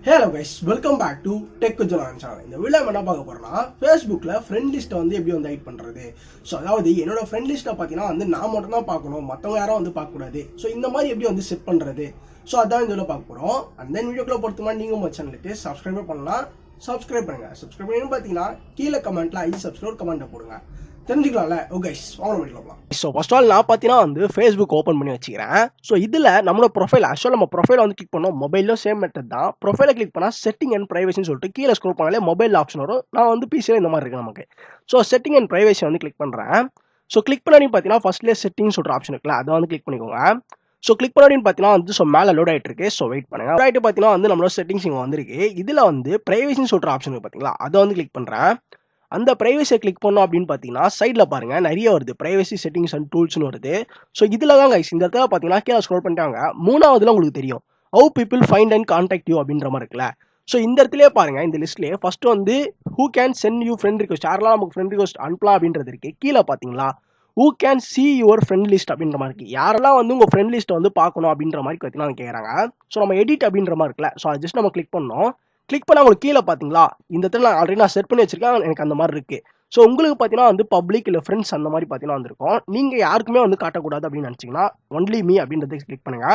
Hello guys, welcome back to Tech Jana channel. இந்த வீடியோல என்ன பார்க்க போறோம்னா Facebookல friend list வந்து எப்படி வந்து ஹைட் பண்றது. சோ அதாவது என்னோட friend list பாத்தீங்கன்னா வந்து நான் மட்டும் தான் பார்க்கணும், மத்தவங்க யாரும் வந்து பார்க்க கூடாது. சோ இந்த மாதிரி எப்படி வந்து செட் பண்றது. சோ அதான் இந்த வீடியோல பார்க்க போறோம். And then வீடியோக்குள்ள போறதுக்கு நீங்க நம்ம சேனலுக்கு subscribe பண்ணலாம். subscribe பண்ணுங்க. subscribe பண்ணி பாத்தீங்கன்னா கீழ கமெண்ட்ல ஐ subscribe கமெண்ட் போடுங்க. தெரிஞ்சுக்கலாம்ல. ஓகே गाइस, வாங்க வீடியோல போலாம். சோ ஃபர்ஸ்ட் ஆல் நான் பாத்தீனா வந்து Facebook ஓபன் பண்ணி வச்சிக்கிறேன். சோ இதுல நம்மளோட ப்ரொஃபைல் ஆக்சுவலா நம்ம ப்ரொஃபைல் வந்து கிளிக் பண்ணோம். மொபைல்ல சேம் மெத்தட் தான். ப்ரொஃபைல கிளிக் பண்ணா செட்டிங் அண்ட் பிரைவசின்னு சொல்லிட்டு கீழ ஸ்க்ரோல் பண்ணாலே மொபைல் ஆப்ஷன் வரும். நான் வந்து பிசில இந்த மாதிரி இருக்கு நமக்கு. சோ செட்டிங் அண்ட் பிரைவசி வந்து கிளிக் பண்றேன். சோ கிளிக் பண்ணி பாத்தீனா ஃபர்ஸ்ட்ல செட்டிங் சொல்ற ஆப்ஷன் இருக்குல, அத வந்து கிளிக் பண்ணிக்கோங்க. சோ கிளிக் பண்ணி பாத்தீனா வந்து சோ மேல லோட் ஆயிட்டு இருக்கு. சோ வெயிட் பண்ணுங்க. லோட் ஆயிட்டு பாத்தீனா வந்து நம்மளோட செட்டிங்ஸ் இங்க வந்திருக்கு. இதுல வந்து பிரைவசின்னு சொல்ற ஆப்ஷன் இருக்கு பாத்தீங்களா, அத வந்து கிளிக் பண்றேன். அந்த பிரைவசியை கிளிக் பண்ணோம் அப்படின்னு பார்த்தீங்கன்னா சைடில் பாருங்க நிறைய வருது, பிரைவசி செட்டிங்ஸ் அண்ட் டூல்ஸ்னு வருது. ஸோ இதில் தான் கைஸ் இந்த இடத்துல பார்த்தீங்கன்னா கீழே ஸ்க்ரோல் பண்ணிட்டாங்க. மூணாவதுல உங்களுக்கு தெரியும் how people find and contact you அப்படின்ற மாதிரி இருக்குல்ல. ஸோ இந்த இடத்துலயே பாருங்க, இந்த லிஸ்ட்லேயே ஃபர்ஸ்ட் வந்து who can send you friend request, யாரெல்லாம் நமக்கு ஃப்ரெண்ட் ரிக்வஸ்ட் அனுப்பலாம் அப்படின்றது இருக்கு. கீழே பார்த்தீங்களா who can see your friend list அப்படின்ற மாதிரி இருக்கு. யாரெல்லாம் வந்து உங்கள் ஃப்ரெண்ட் லிஸ்ட்டை வந்து பார்க்கணும் அப்படின்ற மாதிரி பார்த்தீங்கன்னா கேட்குறாங்க. ஸோ நம்ம எடிட் அப்படின்ற மாதிரி இருக்குல்ல, ஸோ அது ஜஸ்ட் நம்ம கிளிக் பண்ணோம். கிளிக் பண்ணால் உங்களுக்கு கீழே பார்த்தீங்களா இந்த இடத்துல ஆல்ரெடி நான் செட் பண்ணி வச்சிருக்கேன், எனக்கு அந்த மாதிரி இருக்கு. ஸோ உங்களுக்கு பார்த்தீங்கன்னா வந்து பப்ளிக் இல்லை ஃப்ரெண்ட்ஸ் அந்த மாதிரி பார்த்தீங்கன்னா வந்திருக்கும். நீங்கள் யாருக்குமே வந்து காட்டக்கூடாது அப்படின்னு நினச்சிங்கன்னா ஒன்லி மீ அப்படின்றத கிளிக் பண்ணுங்க.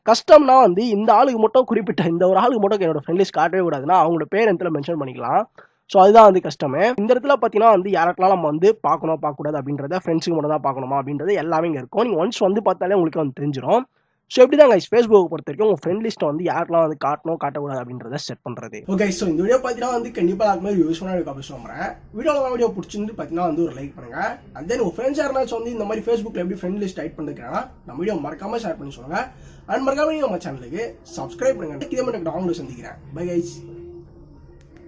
கஸ்டம்னா வந்து இந்த ஆளுக்கு மட்டும் குறிப்பிட்ட இந்த ஒரு ஆளுக்கு மட்டும் என்னோட ஃப்ரெண்ட் லிஸ்ட் காட்டவே கூடாதுன்னா அவங்களோட பேர் இடத்துல மென்ஷன் பண்ணிக்கலாம். ஸோ அதுதான் வந்து கஸ்டமு. இந்த இடத்துல பார்த்தீங்கன்னா வந்து யாருக்கெல்லாம் நம்ம வந்து பார்க்கணும் பார்க்கக்கூடாது அப்படின்றத ஃப்ரெண்ட்ஸுக்கு மட்டும் தான் பார்க்கணுமா அப்படின்றது எல்லாமே இங்கே இருக்கும். நீங்கள் ஒன்ஸ் வந்து பார்த்தாலே உங்களுக்கு வந்து தெரிஞ்சிடும். ஸோ எப்படி தான் கைஸ் ஃபேஸ்புக் பொறுத்த வரைக்கும் உங்கள் ஃப்ரெண்ட் லிஸ்ட்டை வந்து யாரெல்லாம் வந்து காட்டணும் காட்டக்கூடாது அப்படின்றத செட் பண்ணுறது. ஓகே, ஸோ இந்த வீடியோ பார்த்தீங்கன்னா வந்து கண்டிப்பாக எல்லாருக்குமே யூஸ்ஃபுல்லாக இருக்கும் அப்படின்னு சொல்கிறேன். வீடியோ பிடிச்சிருந்து பார்த்தீங்கன்னா வந்து ஒரு லைக் பண்ணுங்க. அண்ட் தென் உங்கள் ஃப்ரெண்ட்ஸ் யாருனாச்சும் வந்து இந்த மாதிரி ஃபேஸ்புக்கில் எப்படி ஃப்ரெண்ட் லிஸ்ட் ஹைட் பண்ணிருக்காங்கன்னா நம்ம வீடியோ மறக்காமல் ஷேர் பண்ணி சொல்லுங்கள். அண்ட் மறக்காம நம்ம சேனலுக்கு சப்ஸ்கிரைப் பண்ணுங்க. இதே மாதிரி நான் உங்களை சந்திக்கிறேன். Bye guys.